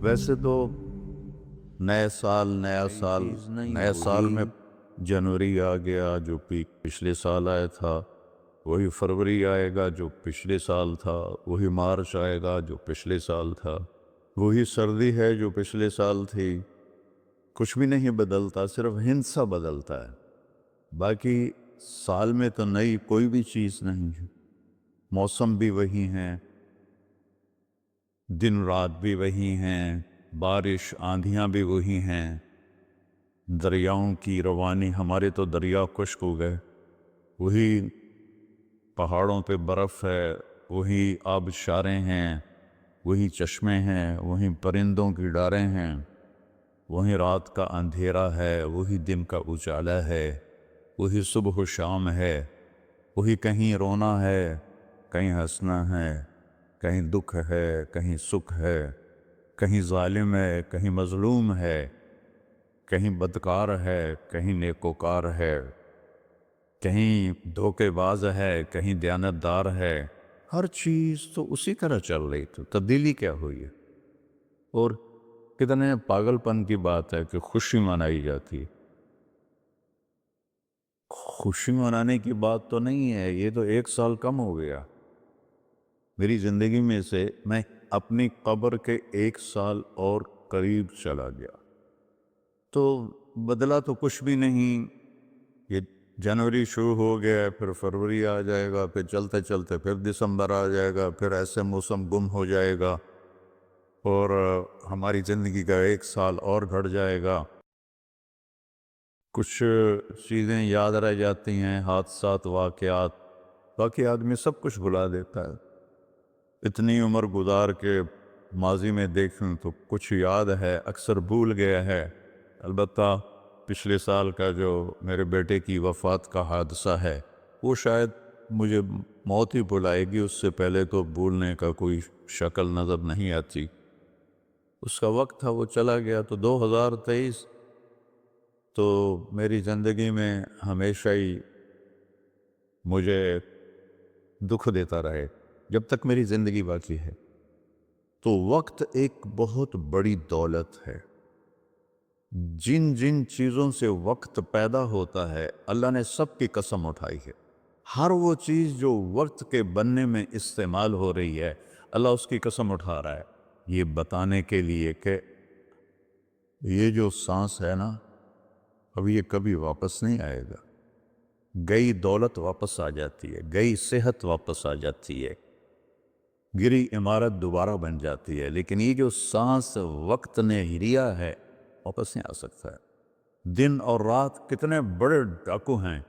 ویسے تو نئے سال نیا سال نئے سال میں جنوری آ گیا جو پچھلے سال آیا تھا، وہی فروری آئے گا جو پچھلے سال تھا، وہی مارچ آئے گا جو پچھلے سال تھا، وہی سردی ہے جو پچھلے سال تھی۔ کچھ بھی نہیں بدلتا، صرف ہندسہ بدلتا ہے، باقی سال میں تو نئی کوئی بھی چیز نہیں ہے۔ موسم بھی وہی ہیں، دن رات بھی وہی ہیں، بارش آندھیاں بھی وہی ہیں، دریاؤں کی روانی، ہمارے تو دریا خشک ہو گئے، وہی پہاڑوں پہ برف ہے، وہی آبشاریں ہیں، وہی چشمے ہیں، وہی پرندوں کی ڈاریں ہیں، وہی رات کا اندھیرا ہے، وہی دن کا اجالا ہے، وہی صبح و شام ہے، وہی کہیں رونا ہے، کہیں ہنسنا ہے، کہیں دکھ ہے، کہیں سکھ ہے، کہیں ظالم ہے، کہیں مظلوم ہے، کہیں بدکار ہے، کہیں نیکوکار ہے، کہیں دھوکے باز ہے، کہیں دیانتدار ہے۔ ہر چیز تو اسی طرح چل رہی، تو تبدیلی کیا ہوئی ہے؟ اور کتنے پاگل پن کی بات ہے کہ خوشی منائی جاتی ہے۔ خوشی منانے کی بات تو نہیں ہے، یہ تو 1 سال کم ہو گیا میری زندگی میں سے، میں اپنی قبر کے 1 سال اور قریب چلا گیا، تو بدلا تو کچھ بھی نہیں۔ یہ جنوری شروع ہو گیا، پھر فروری آ جائے گا، پھر چلتے چلتے پھر دسمبر آ جائے گا، پھر ایسے موسم گم ہو جائے گا، اور ہماری زندگی کا 1 سال اور گھٹ جائے گا۔ کچھ چیزیں یاد رہ جاتی ہیں، حادثات، واقعات، باقی آدمی سب کچھ بھلا دیتا ہے۔ اتنی عمر گزار کے ماضی میں دیکھیں تو کچھ یاد ہے، اکثر بھول گیا ہے۔ البتہ پچھلے سال کا جو میرے بیٹے کی وفات کا حادثہ ہے، وہ شاید مجھے موت ہی بھلائے گی، اس سے پہلے تو بھولنے کا کوئی شکل نظر نہیں آتی۔ اس کا وقت تھا، وہ چلا گیا، تو 2023 تو میری زندگی میں ہمیشہ ہی مجھے دکھ دیتا رہے جب تک میری زندگی باقی ہے۔ تو وقت ایک بہت بڑی دولت ہے۔ جن جن چیزوں سے وقت پیدا ہوتا ہے، اللہ نے سب کی قسم اٹھائی ہے۔ ہر وہ چیز جو وقت کے بننے میں استعمال ہو رہی ہے، اللہ اس کی قسم اٹھا رہا ہے، یہ بتانے کے لیے کہ یہ جو سانس ہے نا، اب یہ کبھی واپس نہیں آئے گا۔ گئی دولت واپس آ جاتی ہے، گئی صحت واپس آ جاتی ہے، گری عمارت دوبارہ بن جاتی ہے، لیکن یہ جو سانس وقت نے لیا ہے، واپس نہیں آ سکتا ہے۔ دن اور رات کتنے بڑے ڈاکو ہیں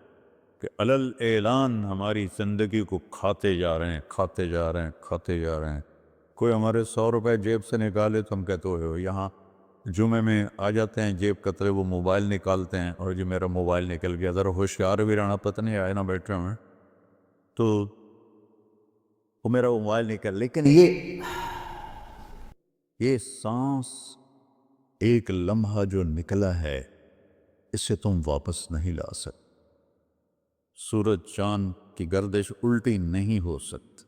کہ علل اعلان ہماری زندگی کو کھاتے جا رہے ہیں، کھاتے جا رہے ہیں، کھاتے جا رہے ہیں۔ کوئی ہمارے 100 روپے جیب سے نکالے تو ہم کہتے ہو یہاں جمعے میں آ جاتے ہیں جیب کترے، وہ موبائل نکالتے ہیں، اور جو میرا موبائل نکل گیا، ذرا ہوشیار بھی رہنا، پتہ نہیں آئے نہ بیٹھے ہوئے تو وہ میرا موبائل نکل۔ لیکن یہ سانس، ایک لمحہ جو نکلا ہے، اسے تم واپس نہیں لا سکتے۔ سورج چاند کی گردش الٹی نہیں ہو سکتی۔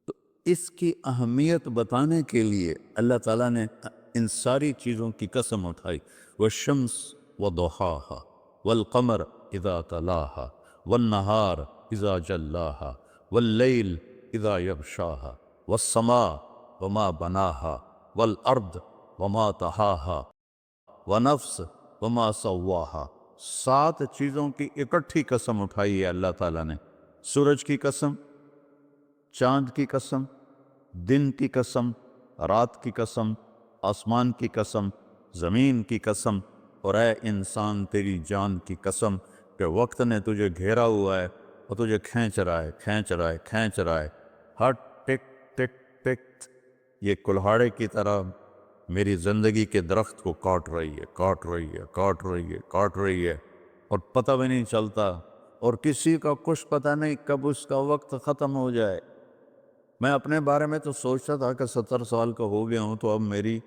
تو اس کی اہمیت بتانے کے لیے اللہ تعالیٰ نے ان ساری چیزوں کی قسم اٹھائی، والشمس وضحاها والقمر اذا تلاها والنہار اذا جلاها واللیل اذا یغشاها والسماء وما بناها والارض وما طحاها ونفس وما سواها۔ 7 چیزوں کی اکٹھی قسم اٹھائی ہے اللہ تعالیٰ نے۔ سورج کی قسم، چاند کی قسم، دن کی قسم، رات کی قسم، آسمان کی قسم، زمین کی قسم، اور اے انسان تیری جان کی قسم کہ وقت نے تجھے گھیرا ہوا ہے اور تجھے کھینچ رہا ہے، کھینچ رہا ہے، کھینچ رہا ہے۔ ہر ٹک ٹک ٹک یہ کلہاڑے کی طرح میری زندگی کے درخت کو کاٹ رہی ہے، کاٹ رہی ہے، کاٹ رہی ہے، کاٹ رہی ہے، اور پتہ بھی نہیں چلتا، اور کسی کا کچھ پتہ نہیں کب اس کا وقت ختم ہو جائے۔ میں اپنے بارے میں تو سوچتا تھا کہ 70 سال کا ہو گیا ہوں، تو اب میری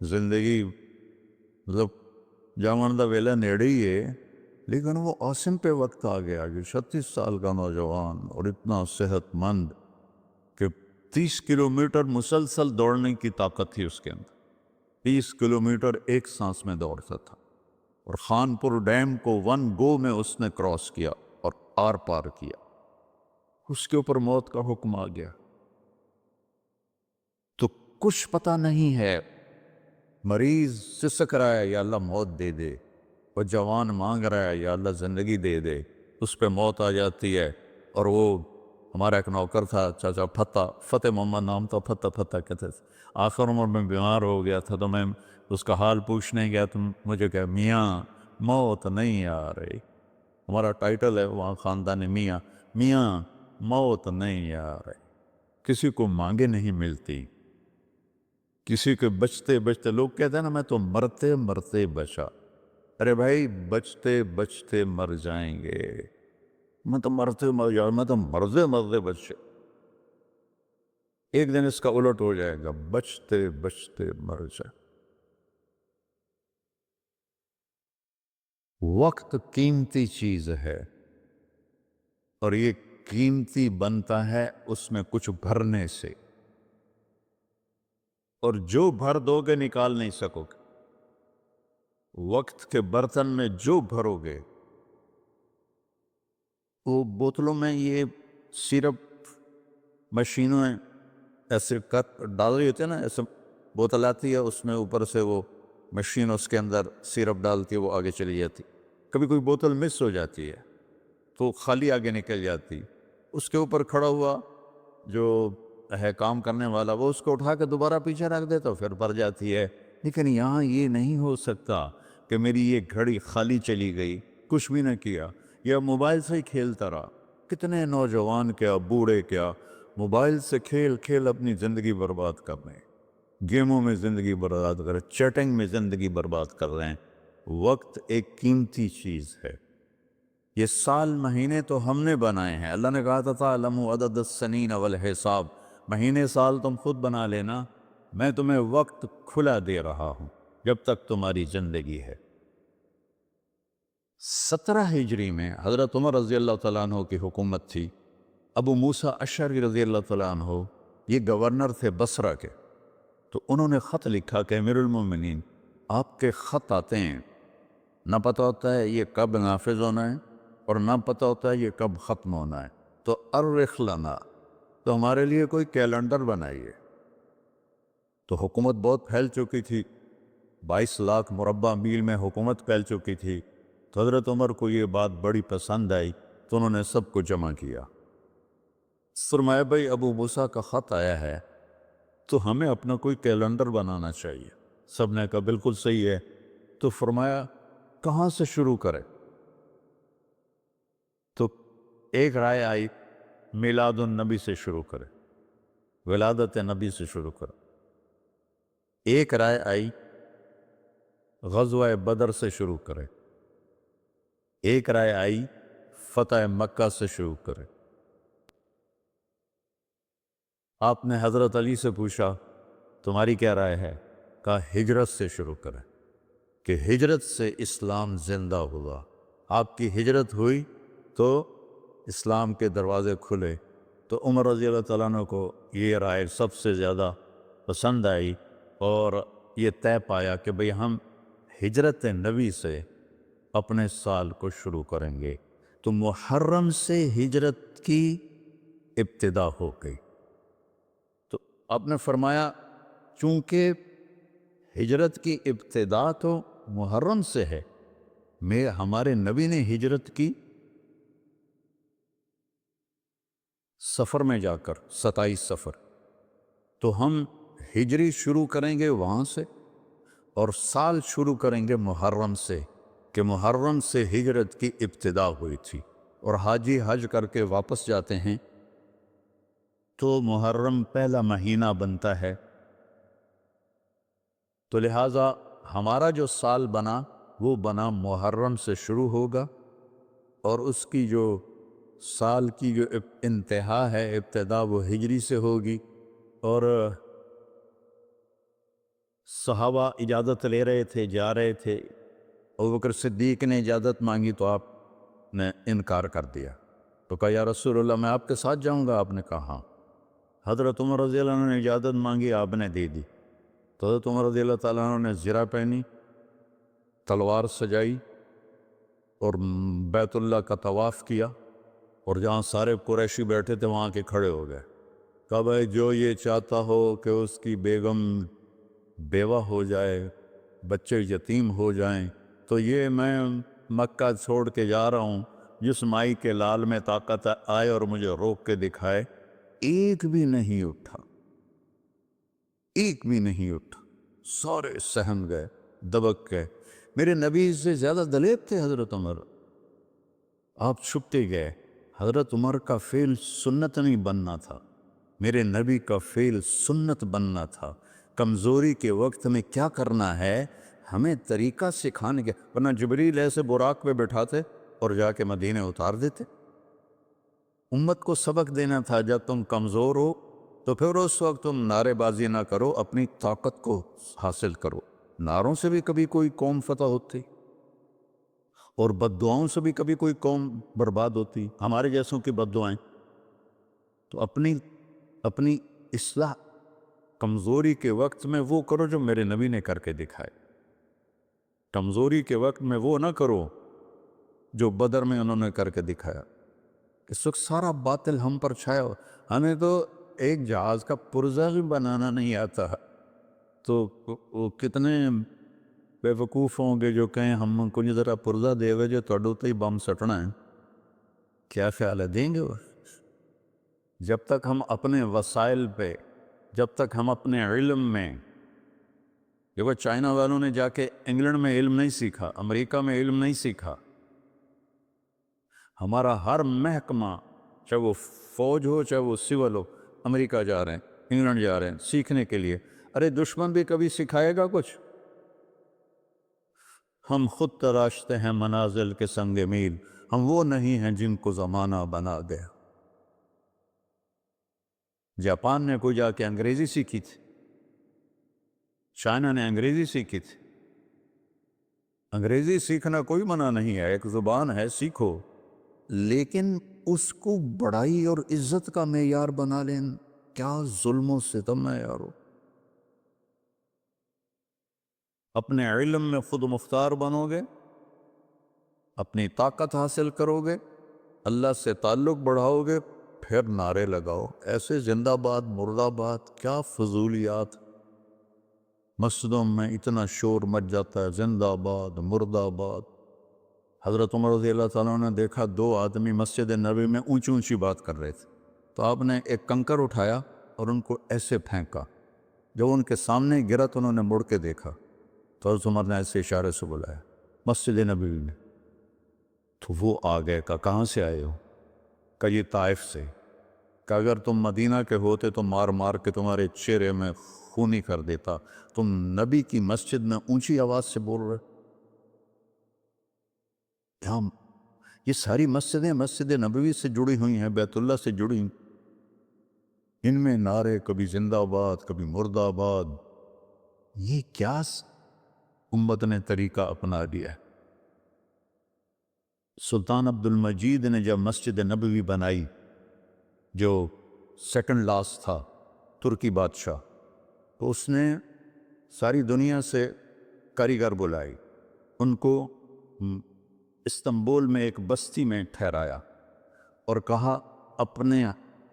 زندگی مطلب جاون دا ویلا نیڑے ہی ہے، لیکن وہ عاصم پہ وقت آ گیا کہ 36 سال کا نوجوان اور اتنا صحت مند کہ 30 کلومیٹر مسلسل دوڑنے کی طاقت تھی اس کے اندر۔ 20 کلومیٹر ایک سانس میں دوڑتا تھا، اور خانپور ڈیم کو 1 گو میں اس نے کراس کیا اور آر پار کیا۔ اس کے اوپر موت کا حکم آ گیا تو کچھ پتہ نہیں ہے، مریض سسک رہا ہے یا اللہ موت دے دے، وہ جوان مانگ رہا ہے یا اللہ زندگی دے دے، اس پہ موت آ جاتی ہے۔ اور وہ ہمارا ایک نوکر تھا چاچا فتح محمد نام تھا، فتح کہتے تھے، آخر عمر میں بیمار ہو گیا تھا تو میں اس کا حال پوچھنے گیا تو مجھے کہا میاں موت نہیں آ رہی، ہمارا ٹائٹل ہے وہاں خاندان میاں، میاں موت نہیں آ رہی، کسی کو مانگے نہیں ملتی، کسی کے بچتے بچتے، لوگ کہتے ہیں نا میں تو مرتے مرتے بچا، ارے بھائی بچتے بچتے مر جائیں گے، میں تو مرتے مر جاؤں، میں تو مرتے مرتے بچے، ایک دن اس کا الٹ ہو جائے گا، بچتے بچتے مر جائے۔ وقت قیمتی چیز ہے، اور یہ قیمتی بنتا ہے اس میں کچھ بھرنے سے، اور جو بھر دو گے نکال نہیں سکو گے۔ وقت کے برتن میں جو بھرو گے، وہ بوتلوں میں یہ سیرپ مشینوں ہیں ایسے ڈال رہی ہوتی ہے نا، ایسے بوتل آتی ہے، اس میں اوپر سے وہ مشین اس کے اندر سیرپ ڈالتی ہے، وہ آگے چلی جاتی، کبھی کوئی بوتل مس ہو جاتی ہے تو خالی آگے نکل جاتی، اس کے اوپر کھڑا ہوا جو ہے کام کرنے والا، وہ اس کو اٹھا کے دوبارہ پیچھے رکھ دیتا پھر بھر جاتی ہے۔ لیکن یہاں یہ نہیں ہو سکتا کہ میری یہ گھڑی خالی چلی گئی، کچھ بھی نہ کیا، یا موبائل سے ہی کھیلتا رہا۔ کتنے نوجوان کیا بوڑھے کیا موبائل سے کھیل کھیل اپنی زندگی برباد کر رہے ہیں، گیموں میں زندگی برباد کر رہے ہیں، چیٹنگ میں زندگی برباد کر رہے ہیں۔ وقت ایک قیمتی چیز ہے، یہ سال مہینے تو ہم نے بنائے ہیں، اللہ نے کہا تھا تعلموا عدد السنین والحساب، مہینے سال تم خود بنا لینا، میں تمہیں وقت کھلا دے رہا ہوں جب تک تمہاری زندگی ہے۔ 17 ہجری میں حضرت عمر رضی اللہ تعالیٰ عنہ کی حکومت تھی، ابو موسیٰ اشعری رضی اللہ تعالیٰ عنہ یہ گورنر تھے بصرہ کے، تو انہوں نے خط لکھا کہ امیر المومنین آپ کے خط آتے ہیں، نہ پتہ ہوتا ہے یہ کب نافذ ہونا ہے اور نہ پتہ ہوتا ہے یہ کب ختم ہونا ہے، تو ارخ لنا، تو ہمارے لیے کوئی کیلنڈر بنائیے۔ تو حکومت بہت پھیل چکی تھی، 22 لاکھ مربع میل میں حکومت پھیل چکی تھی، تو حضرت عمر کو یہ بات بڑی پسند آئی تو انہوں نے سب کو جمع کیا، فرمایا بھائی ابو موسیٰ کا خط آیا ہے تو ہمیں اپنا کوئی کیلنڈر بنانا چاہیے۔ سب نے کہا بالکل صحیح ہے، تو فرمایا کہاں سے شروع کرے؟ تو ایک رائے آئی میلاد النبی سے شروع کرے، ولادت نبی سے شروع کرے۔ ایک رائے آئی غزوہ بدر سے شروع کرے، ایک رائے آئی فتح مکہ سے شروع کرے۔ آپ نے حضرت علی سے پوچھا تمہاری کیا رائے ہے؟ کہا ہجرت سے شروع کرے، کہ ہجرت سے اسلام زندہ ہوا، آپ کی ہجرت ہوئی تو اسلام کے دروازے کھلے۔ تو عمر رضی اللہ تعالیٰ عنہ کو یہ رائے سب سے زیادہ پسند آئی، اور یہ طے پایا کہ بھئی ہم ہجرت نبی سے اپنے سال کو شروع کریں گے۔ تو محرم سے ہجرت کی ابتدا ہو گئی۔ تو آپ نے فرمایا چونکہ ہجرت کی ابتدا تو محرم سے ہے، ہمارے نبی نے ہجرت کی سفر میں جا کر، 27 سفر، تو ہم ہجری شروع کریں گے وہاں سے، اور سال شروع کریں گے محرم سے، کہ محرم سے ہجرت کی ابتدا ہوئی تھی، اور حاجی حج کر کے واپس جاتے ہیں تو محرم پہلا مہینہ بنتا ہے، تو لہٰذا ہمارا جو سال بنا وہ بنا محرم سے شروع ہوگا، اور اس کی جو سال کی جو انتہا ہے، ابتدا، وہ ہجری سے ہوگی۔ اور صحابہ اجازت لے رہے تھے، جا رہے تھے، ابوبکر صدیق نے اجازت مانگی تو آپ نے انکار کر دیا، تو کہا یا رسول اللہ میں آپ کے ساتھ جاؤں گا، آپ نے کہا ہاں۔ حضرت عمر رضی اللہ عنہ نے اجازت مانگی، آپ نے دے دی، تو حضرت عمر رضی اللہ تعالیٰ عنہ نے زرہ پہنی، تلوار سجائی اور بیت اللہ کا طواف کیا، اور جہاں سارے قریشی بیٹھے تھے وہاں کے کھڑے ہو گئے، کہا بھائی جو یہ چاہتا ہو کہ اس کی بیگم بیوہ ہو جائے، بچے یتیم ہو جائیں، تو یہ میں مکہ چھوڑ کے جا رہا ہوں، جس مائی کے لال میں طاقت آئے اور مجھے روک کے دکھائے۔ ایک بھی نہیں اٹھا، ایک بھی نہیں اٹھا، سارے سہم گئے، دبک گئے۔ میرے نبی سے زیادہ دلیر تھے حضرت عمر، آپ چھپتے گئے۔ حضرت عمر کا فعل سنت نہیں بننا تھا، میرے نبی کا فعل سنت بننا تھا۔ کمزوری کے وقت میں کیا کرنا ہے ہمیں طریقہ سکھانے کے، ورنہ جبریل ایسے براق پہ بٹھاتے اور جا کے مدینے اتار دیتے۔ امت کو سبق دینا تھا، جب تم کمزور ہو تو پھر اس وقت تم نعرے بازی نہ کرو، اپنی طاقت کو حاصل کرو۔ نعروں سے بھی کبھی کوئی قوم فتح ہوتی، اور بد دعاؤں سے بھی کبھی کوئی قوم برباد ہوتی، ہمارے جیسوں کی بد دعائیں۔ تو اپنی اصلاح کمزوری کے وقت میں وہ کرو جو میرے نبی نے کر کے دکھائے، کمزوری کے وقت میں وہ نہ کرو جو بدر میں انہوں نے کر کے دکھایا۔ اس وقت سارا باطل ہم پر چھایا ہو، ہمیں تو ایک جہاز کا پرزہ بھی بنانا نہیں آتا، تو وہ کتنے بے وقوف ہوں گے جو کہیں ہم کو ذرا پرزہ دے ہوئے جو توڑو تو ہی بم سٹنا ہے۔ کیا خیال ہے دیں گے وہ؟ جب تک ہم اپنے وسائل پہ، جب تک ہم اپنے علم میں، دیکھو چائنا والوں نے جا کے انگلینڈ میں علم نہیں سیکھا، امریکہ میں علم نہیں سیکھا۔ ہمارا ہر محکمہ، چاہے وہ فوج ہو چاہے وہ سول ہو، امریکہ جا رہے ہیں، انگلینڈ جا رہے ہیں سیکھنے کے لیے۔ ارے دشمن بھی کبھی سکھائے گا کچھ؟ ہم خود تراشتے ہیں منازل کے سنگ میل، ہم وہ نہیں ہیں جن کو زمانہ بنا گیا۔ جاپان نے کوئی جا کے انگریزی سیکھی تھی، چائنا نے انگریزی سیکھی تھی۔ انگریزی سیکھنا کوئی منع نہیں ہے، ایک زبان ہے، سیکھو، لیکن اس کو بڑائی اور عزت کا معیار بنا لیں، کیا ظلم و ستم ہے یارو۔ اپنے علم میں خود مختار بنو گے، اپنی طاقت حاصل کرو گے، اللہ سے تعلق بڑھاؤ گے، پھر نعرے لگاؤ ایسے زندہ باد مردہ باد، کیا فضولیات۔ مسجدوں میں اتنا شور مچ جاتا ہے، زندہ باد مردہ باد۔ حضرت عمر رضی اللہ تعالیٰ نے دیکھا دو آدمی مسجد نبوی میں اونچی اونچی بات کر رہے تھے، تو آپ نے ایک کنکر اٹھایا اور ان کو ایسے پھینکا، جب ان کے سامنے گرا تو انہوں نے مڑ کے دیکھا، تو حضرت عمر نے ایسے اشارے سے بلایا مسجد نبوی میں، تو وہ آ گئے، کہاں سے آئے ہو؟ کہ یہ طائف سے۔ کہ اگر تم مدینہ کے ہوتے تو مار مار کے تمہارے چہرے میں خونی کر دیتا، تم نبی کی مسجد میں اونچی آواز سے بول رہے۔ یہ ساری مسجدیں مسجد نبوی سے جڑی ہوئی ہیں، بیت اللہ سے جڑی ہیں، ان میں نعرے کبھی زندہ آباد کبھی مردہ آباد۔ یہ کیا امت نے طریقہ اپنا دیا ہے۔ سلطان عبد المجید نے جب مسجد نبوی بنائی، جو سیکنڈ لاسٹ تھا ترکی بادشاہ، تو اس نے ساری دنیا سے کاریگر بلائی، ان کو استنبول میں ایک بستی میں ٹھہرایا اور کہا اپنے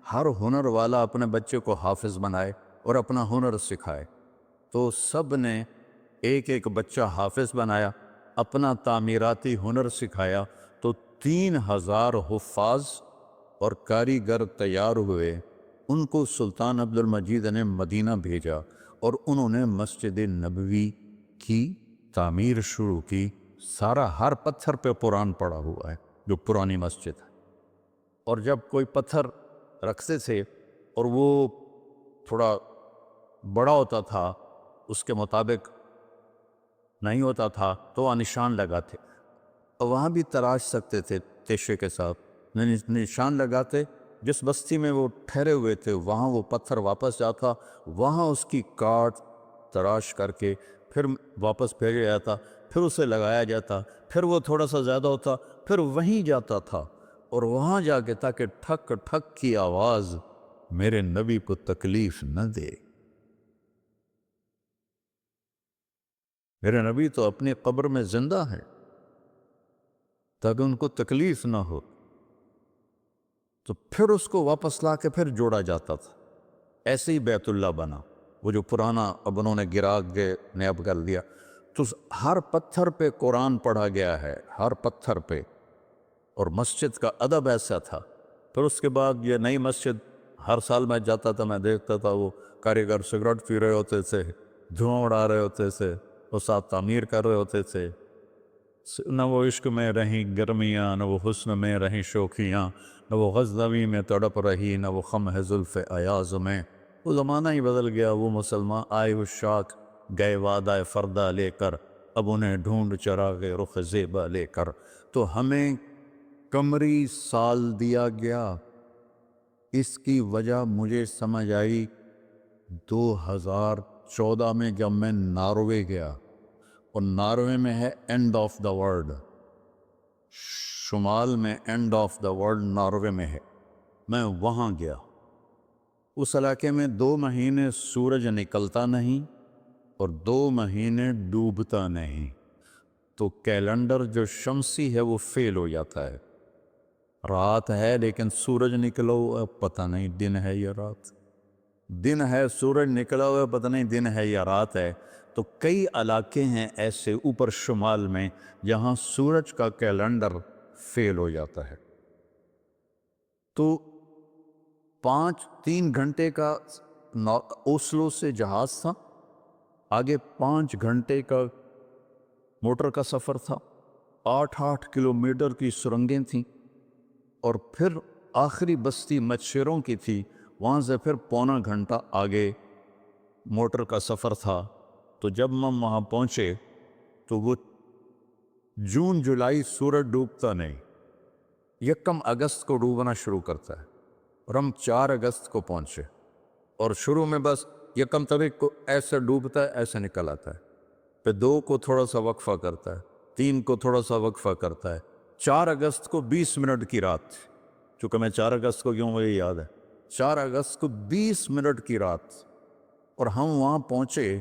ہر ہنر والا اپنے بچے کو حافظ بنائے اور اپنا ہنر سکھائے۔ تو سب نے ایک ایک بچہ حافظ بنایا، اپنا تعمیراتی ہنر سکھایا، تو 3000 حفاظ اور کاریگر تیار ہوئے۔ ان کو سلطان عبد المجید نے مدینہ بھیجا اور انہوں نے مسجد نبوی کی تعمیر شروع کی۔ سارا ہر پتھر پہ قرآن پڑا ہوا ہے جو پرانی مسجد ہے، اور جب کوئی پتھر رکھتے تھے اور وہ تھوڑا بڑا ہوتا تھا، اس کے مطابق نہیں ہوتا تھا، تو وہ نشان لگاتے، اور وہاں بھی تراش سکتے تھے تیشے کے ساتھ، نشان لگاتے۔ جس بستی میں وہ ٹھہرے ہوئے تھے وہاں وہ پتھر واپس جاتا، وہاں اس کی کاٹ تراش کر کے پھر واپس بھیجا جاتا، پھر اسے لگایا جاتا، پھر وہ تھوڑا سا زیادہ ہوتا، پھر وہیں جاتا تھا، اور وہاں جا کے تاکہ ٹھک ٹھک کی آواز میرے نبی کو تکلیف نہ دے۔ میرے نبی تو اپنی قبر میں زندہ ہے تاکہ ان کو تکلیف نہ ہو، تو پھر اس کو واپس لا کے پھر جوڑا جاتا تھا۔ ایسے ہی بیت اللہ بنا، وہ جو پرانا اب انہوں نے گرا کے نیب کر دیا، تو ہر پتھر پہ قرآن پڑھا گیا ہے، ہر پتھر پہ، اور مسجد کا ادب ایسا تھا۔ پھر اس کے بعد یہ نئی مسجد، ہر سال میں جاتا تھا، میں دیکھتا تھا وہ کاریگر سگریٹ پی رہے ہوتے تھے، دھواں اڑا رہے ہوتے تھے، وہ ساتھ تعمیر کر رہے ہوتے تھے۔ نہ وہ عشق میں رہیں گرمیاں، نہ وہ حسن میں رہیں شوخیاں، نہ وہ غزنوی میں تڑپ رہی، نہ وہ خم ہے زلف ایاز میں۔ وہ زمانہ ہی بدل گیا، وہ مسلمان آئے الشاک گئے وعدہ فردہ لے کر، اب انہیں ڈھونڈ چراغ رخ زیبا لے کر۔ تو ہمیں قمری سال دیا گیا، اس کی وجہ مجھے سمجھ آئی 2014 میں جب میں ناروے گیا، اور ناروے میں ہے اینڈ آف دا ورلڈ، شمال میں and of the world Norway میں ہے۔ میں وہاں گیا، اس علاقے میں 2 مہینے سورج نکلتا نہیں اور 2 مہینے ڈوبتا نہیں، تو کیلنڈر جو شمسی ہے وہ فیل ہو جاتا ہے۔ رات ہے لیکن سورج نکلا ہوا پتہ نہیں دن ہے یا رات، دن ہے سورج نکلا ہوا پتہ نہیں دن ہے یا رات ہے۔ تو کئی علاقے ہیں ایسے اوپر شمال میں جہاں سورج کا کیلنڈر فیل ہو جاتا ہے۔ تو 3 گھنٹے کا اوسلو سے جہاز تھا، آگے 5 گھنٹے کا موٹر کا سفر تھا، 8 کلومیٹر کی سرنگیں تھیں، اور پھر آخری بستی مچھروں کی تھی، وہاں سے پھر 1.25 گھنٹہ آگے موٹر کا سفر تھا۔ تو جب ہم وہاں پہنچے تو وہ جون جولائی سورج ڈوبتا نہیں، 1 اگست کو ڈوبنا شروع کرتا ہے، اور ہم 4 اگست کو پہنچے، اور شروع میں بس 1 تاریخ کو ایسے ڈوبتا ہے ایسے نکل آتا ہے، پھر 2 کو تھوڑا سا وقفہ کرتا ہے، 3 کو تھوڑا سا وقفہ کرتا ہے، 4 اگست کو 20 منٹ کی رات تھی، چونکہ میں 4 اگست کو کیوں مجھے یاد ہے، 4 اگست کو 20 منٹ کی رات، اور ہم وہاں پہنچے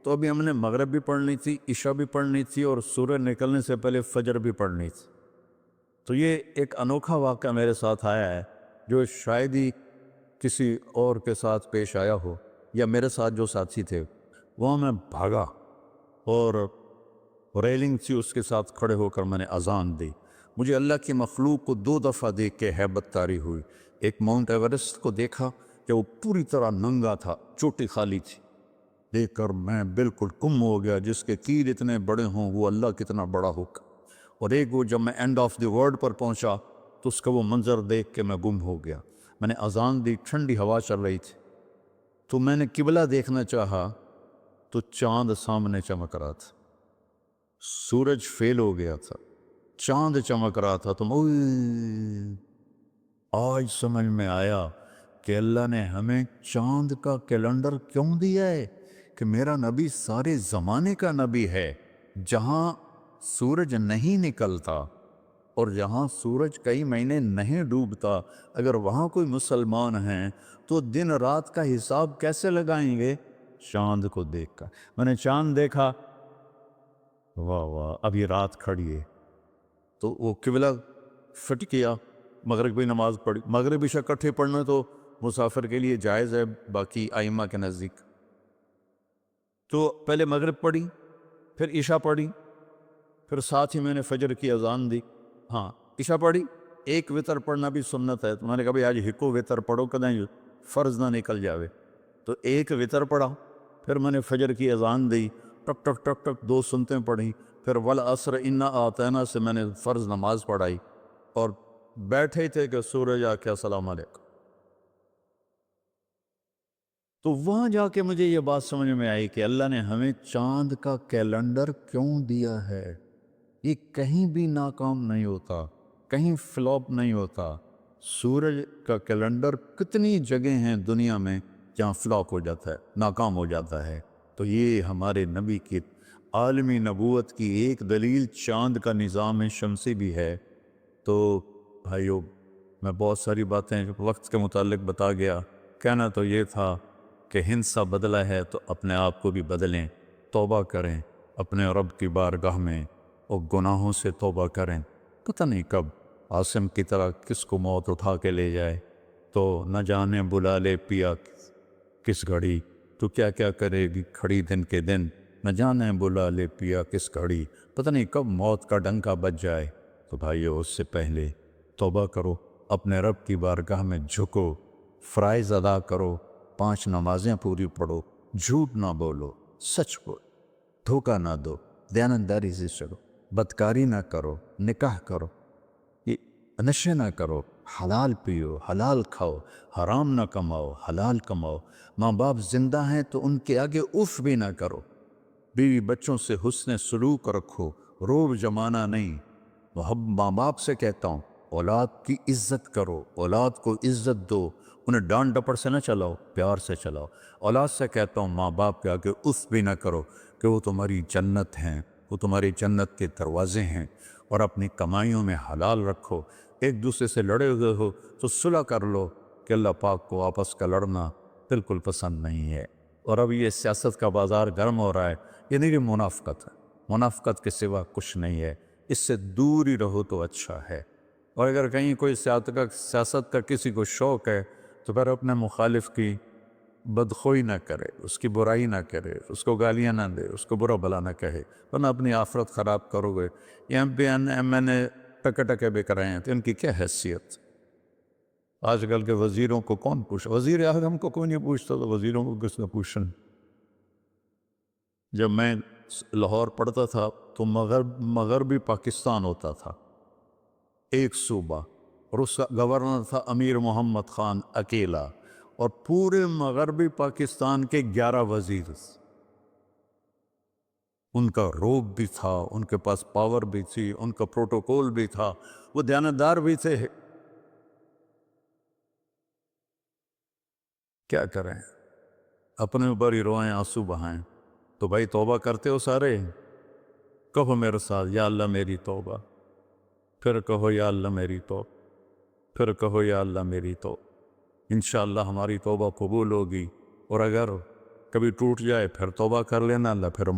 تو ابھی ہم نے مغرب بھی پڑھنی تھی، عشاء بھی پڑھنی تھی، اور سورج نکلنے سے پہلے فجر بھی پڑھنی تھی۔ تو یہ ایک انوکھا واقعہ میرے ساتھ آیا ہے جو شاید ہی کسی اور کے ساتھ پیش آیا ہو، یا میرے ساتھ جو ساتھی تھے وہاں میں بھاگا، اور ریلنگ تھی اس کے ساتھ کھڑے ہو کر میں نے اذان دی۔ مجھے اللہ کی مخلوق کو 2 دفعہ دیکھ کے ہیبت طاری ہوئی۔ ایک ماؤنٹ ایورسٹ کو دیکھا کہ وہ پوری طرح ننگا تھا، چوٹی خالی تھی، دیکھ کر میں بالکل گم ہو گیا، جس کے تیر اتنے بڑے ہوں وہ اللہ کتنا بڑا ہوگا۔ اور ایک وہ جب میں اینڈ آف دی ورلڈ پر پہنچا تو اس کا وہ منظر دیکھ کے میں گم ہو گیا۔ میں نے اذان دی، ٹھنڈی ہوا چل رہی تھی، تو میں نے قبلہ دیکھنا چاہا تو چاند سامنے چمک رہا تھا، سورج فیل ہو گیا تھا، چاند چمک رہا تھا۔ تو آج سمجھ میں آیا کہ اللہ نے ہمیں چاند کا کیلنڈر کیوں دیا ہے، کہ میرا نبی سارے زمانے کا نبی ہے۔ جہاں سورج نہیں نکلتا اور جہاں سورج کئی مہینے نہیں ڈوبتا، اگر وہاں کوئی مسلمان ہیں تو دن رات کا حساب کیسے لگائیں گے؟ چاند کو دیکھ کر۔ میں نے چاند دیکھا، واہ واہ اب یہ رات کھڑی ہے، تو وہ قبلہ فٹ کیا، مغرب کی نماز پڑھی۔ مغرب عشاء اکٹھے پڑھنا تو مسافر کے لیے جائز ہے باقی ائمہ کے نزدیک، تو پہلے مغرب پڑھی، پھر عشاء پڑھی، پھر ساتھ ہی میں نے فجر کی اذان دی۔ ہاں عشاء پڑھی، ایک وتر پڑھنا بھی سنت ہے، تو میں نے کہا بھائی آج ہکو وتر پڑھو کدیں فرض نہ نکل جاوے، تو ایک وتر پڑھا۔ پھر میں نے فجر کی اذان دی، ٹک ٹک ٹک ٹک 2 سنتیں پڑھی، پھر والعصر انا اعطینا سے میں نے فرض نماز پڑھائی، اور بیٹھے تھے کہ سورج آ کے السلام علیکم۔ تو وہاں جا کے مجھے یہ بات سمجھ میں آئی کہ اللہ نے ہمیں چاند کا کیلنڈر کیوں دیا ہے۔ یہ کہیں بھی ناکام نہیں ہوتا، کہیں فلاپ نہیں ہوتا۔ سورج کا کیلنڈر کتنی جگہ ہیں دنیا میں جہاں فلاپ ہو جاتا ہے، ناکام ہو جاتا ہے۔ تو یہ ہمارے نبی کی عالمی نبوت کی ایک دلیل چاند کا نظام شمسی بھی ہے۔ تو بھائیو، میں بہت ساری باتیں وقت کے متعلق بتا گیا، کہنا تو یہ تھا کہ ہندسہ بدلا ہے تو اپنے آپ کو بھی بدلیں، توبہ کریں، اپنے رب کی بارگاہ میں اور گناہوں سے توبہ کریں۔ پتہ نہیں کب عاصم کی طرح کس کو موت اٹھا کے لے جائے، تو نہ جانے بلا لے پیا کس گھڑی، تو کیا کیا کرے گی کھڑی دن کے دن، نہ جانے بلا لے پیا کس گھڑی، پتہ نہیں کب موت کا ڈنکا بج جائے۔ تو بھائیو اس سے پہلے توبہ کرو، اپنے رب کی بارگاہ میں جھکو، فرائض ادا کرو، 5 نمازیں پوری پڑھو، جھوٹ نہ بولو، سچ بولو، دھوکہ نہ دو، دیانتداری سے چلو، بدکاری نہ کرو، نکاح کرو، نشے نہ کرو، حلال پیو، حلال کھاؤ، حرام نہ کماؤ، حلال کماؤ، ماں باپ زندہ ہیں تو ان کے آگے اف بھی نہ کرو، بیوی بچوں سے حسن سلوک رکھو، روب جمانا نہیں۔ ماں باپ سے کہتا ہوں اولاد کی عزت کرو، اولاد کو عزت دو، انہیں ڈانٹ ڈپٹ سے نہ چلاؤ، پیار سے چلاؤ۔ اولاد سے کہتا ہوں ماں باپ کے آگے اف بھی نہ کرو کہ وہ تمہاری جنت ہیں، وہ تمہاری جنت کے دروازے ہیں، اور اپنی کمائیوں میں حلال رکھو۔ ایک دوسرے سے لڑے ہوئے ہو تو صلح کر لو، کہ اللہ پاک کو آپس کا لڑنا بالکل پسند نہیں ہے۔ اور اب یہ سیاست کا بازار گرم ہو رہا ہے، یہ نہیں کہ منافقت ہے، منافقت کے سوا کچھ نہیں ہے، اس سے دور ہی رہو تو اچھا ہے۔ اور اگر کہیں کوئی سیاست کا کسی کو شوق ہے تو پھر اپنے مخالف کی بدخوئی نہ کرے، اس کی برائی نہ کرے، اس کو گالیاں نہ دے، اس کو برا بھلا نہ کہے، ورنہ اپنی آخرت خراب کرو گے۔ یہ میں نے ٹکے ٹکے بک رہے ہیں تو ان کی کیا حیثیت؟ آج کل کے وزیروں کو کون پوچھا؟ وزیر اعظم کو کوئی نہیں پوچھتا، تو وزیروں کو کس نے پوچھنا؟ جب میں لاہور پڑھتا تھا تو مغربی پاکستان ہوتا تھا، ایک صوبہ، اور اس کا گورنر تھا امیر محمد خان اکیلا، اور پورے مغربی پاکستان کے 11 وزیر، ان کا روب بھی تھا، ان کے پاس پاور بھی تھی، ان کا پروٹوکول بھی تھا، وہ دیانتدار بھی تھے۔ کیا کریں؟ اپنے اوپر ہی روئیں، آنسو بہائیں۔ تو بھائی توبہ کرتے ہو سارے؟ کہو میرے ساتھ یا اللہ میری توبہ، پھر کہو یا اللہ میری توبہ، پھر کہو یا اللہ میری توبہ۔ انشاءاللہ ہماری توبہ قبول ہوگی، اور اگر کبھی ٹوٹ جائے پھر توبہ کر لینا، اللہ پھر